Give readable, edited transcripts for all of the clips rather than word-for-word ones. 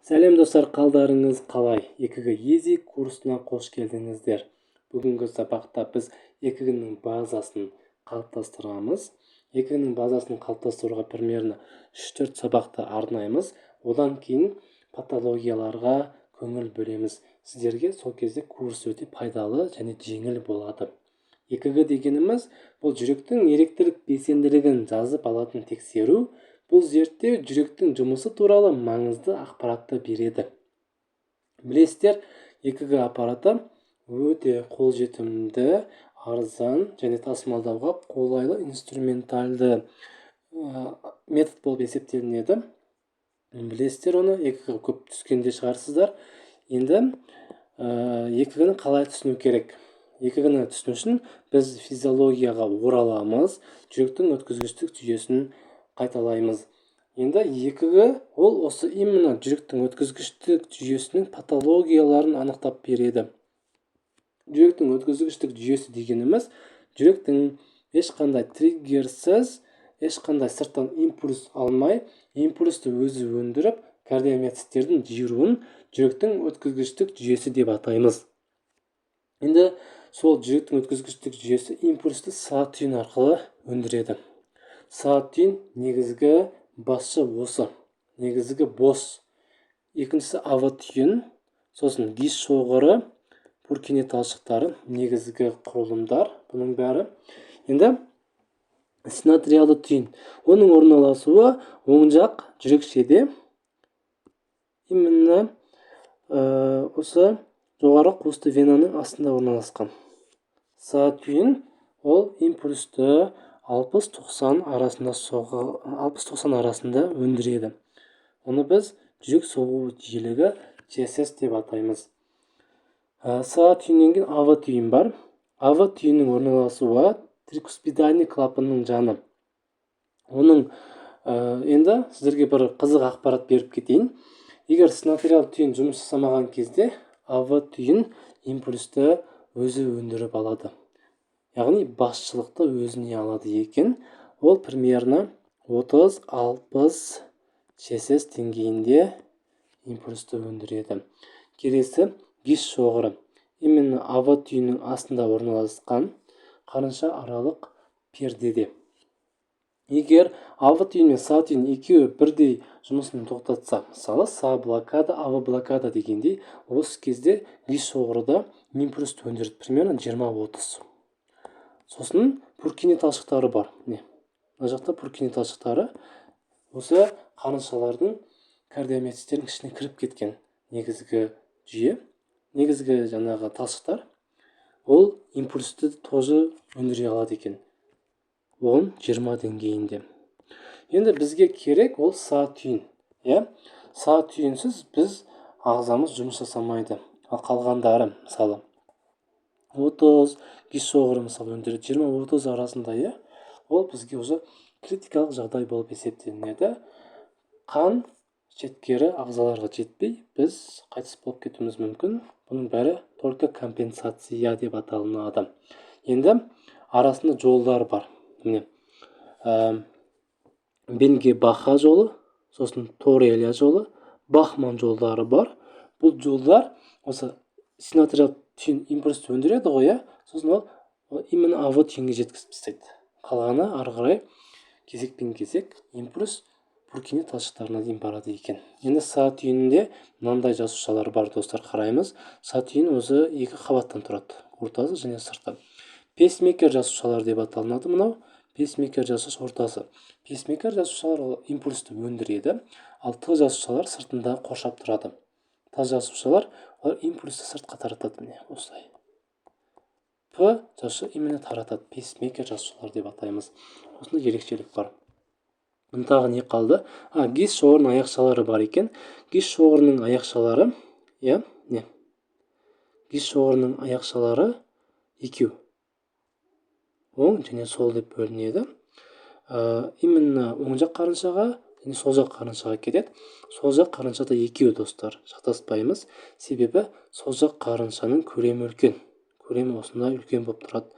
Сәлем достар, қалдарыңыз қалай? Екігі ези курсына қош келдіңіздер. Бүгінгі сабақта біз екігінің базасын қалыптастырамыз. Екігінің базасын қалыптастыруға примерно 3-4 сабақты арнаймыз. Одан кейін патологияларға көңіл бөлеміз. Сіздерге сол кезде курс өте пайдалы және жеңіл болады. Екігі дегеніміз бұл жүректің еріктілік белсенділігін жазып алатын тексеру. Бұл зерттеу жүректің жұмысы туралы маңызды ақпаратты береді. Білесіздер, екігі аппараты өте қолжетімді, арзан және тасымалдауға қолайлы инструменталды метод болып есептелінеді. Білесіздер, оны екігі көп түскенде шығарсыздар. Енді екігіні қалай түсіну керек? Екігіні түсіну үшін біз физиологияға ораламыз, жүректің өткізгіштік жүйесін қайталаймыз. Енді екігі ол осы именно жүректің өткізгіштік жүйесінің патологияларын анықтап береді. Жүректің өткізгіштік жүйесі дегеніміз жүректің ешқандай триггерсіз, ешқандай сырттан импульс алмай, импульсті өзі өндіріп, кардиомиоциттердің жиыруын жүректің өткізгіштік жүйесі деп атаймыз. Енді сол жүректің өткізгіштік жүйесі импульсті сағат түйін арқылы өндіреді. Сағат түйін негізгі басшы осы, негізгі бос. Екіншісі ава түйін, сосын гис шоғыры, Пуркини талшықтары, негізгі құрылымдар, бұның бәрі. Енді синатриалды түйін, оның орналасуы оң жақ жүрекшеде, именно осы жоғары қуысты венаның астында орналасқан. Сағат түйін ол импульсті 60-90 арасында өндіреді. Оны біз жүрек соғу жиілігі ЧСС деп атаймыз. Сағат түйіннен кейін ава түйін бар. Ава түйіннің орналасуы трикуспидальный клапанның жаны. Оның енді сіздерге бір қызық ақпарат беріп кетейін. Егер синатриалды түйін жұмыс жасамаған кезде ава түйін импульсті өзі өндіріп алады. Яғни басшылықты өзіне алады екен. Ол примерно 30-60 ЧСС деңгейінде импульсті өндіреді. Келесі гис шоғыры. Именно ава түйіннің астында орналасқан қарынша аралық пердеде. Егер ава түйін мен са түйін екеуі бірдей жұмысын тоқтатса, мысалы са блокада, ава блокада дегендей, осы кезде гис шоғырыда импульсті өндіреді примерно 20-30. Сосын Пуркини талшықтары бар. Мына жақта Пуркини талшықтары осы қарыншалардың кардиомиоциттердің ішіне кіріп кеткен негізгі жүйе, негізгі жаңағы талшықтар. Ол импульсті тоже өндіре алады екен. 10-20 деңгейінде. Енді бізге керек ол са түйін. Са түйінсіз біз ағзамыз жұмыс жасамайды. Ал қалғандары, мысалы 30 гис шоғыры мысалы өндіреді 20-30 арасында, ол бізге уже критикалық жағдай болып есептелінеді. Қан жеткері ағзаларға жетпей, біз қайтыс болып кетуіміз мүмкін. Бұның бәрі только компенсация деп аталынады. Енді арасында жолдар бар. Міне Бенге-Баха жолы, сосын Торелия жолы, Бахман жолдары бар. Бұл жолдар осы синатриалды түйін импульсті өндіреді ғой, сосын ол именно ава түйінге жеткізіп тастайды. Қалғаны ары қарай кезекпен кезек импульс Пуркини талшықтарына дейін барады екен. Енді са түйінінде мынандай жасушалар бар, достар, қараймыз. Са түйін өзі екі қабаттан тұрады, ортасы және сырты. Пейсмейкер жасушалар деп аталынады мынау. Пейсмейкер жасуша ортасы. Пейсмейкер жасушалар импульсті өндіреді, ал Т жасушалар сыртында қоршап тұрады. Т жасушалар олар импульсті сыртқа таратады, міне осылай. П жасуша именно таратады, пейсмейкер жасушалар деп атаймыз. Осындай ерекшелік бар. Тағы не қалды? Гис шоғырының аяқшалары бар екен. Гис шоғырының аяқшалары, гис шоғырының аяқшалары екеу. Оң және сол деп бөлінеді. Именно оң жақ қарыншаға және сол жақ қарыншаға кетеді. Сол жақ қарыншада екеу, достар, шатаспаймыз. Себебі сол жақ қарыншаның көлемі үлкен. Көлемі осындай үлкен болып тұрады.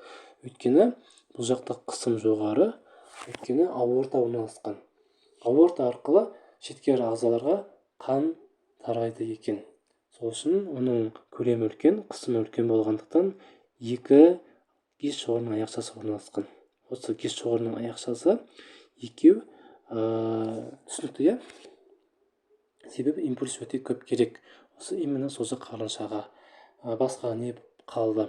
Өйткені бұл жақта қысым жоғары, өйткені аорта орналасқан. Аорта арқылы шеткері ағзаларға қан тарайды екен. Сол үшін оның көлемі үлкен, қысымы үлкен болғандықтан екі гис шоғырының аяқшасы орналасқан. Осы гис шоғырының аяқшасы екеу түсінікті, иә? Себебі импульс өте көп керек. Осы именно созақ қарыншаға. Басқа не қалды?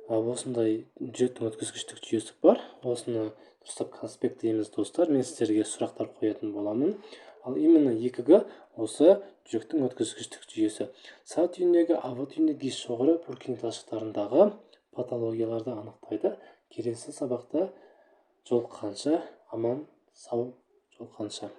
Осындай жүректің өткізгіштік жүйесі бар. Осыны дұрыстап конспекттейміз, достар. Мен сіздерге сұрақтар қоятын боламын. Ал именно екігі осы жүректің өткізгіштік жүйесі. Са түйіндегі АВ түйіндегі гис шоғыры Пуркин талшықтарындағы патологияларды анықтайды. Келесі сабақта жолыққанша, аман сау жолыққанша.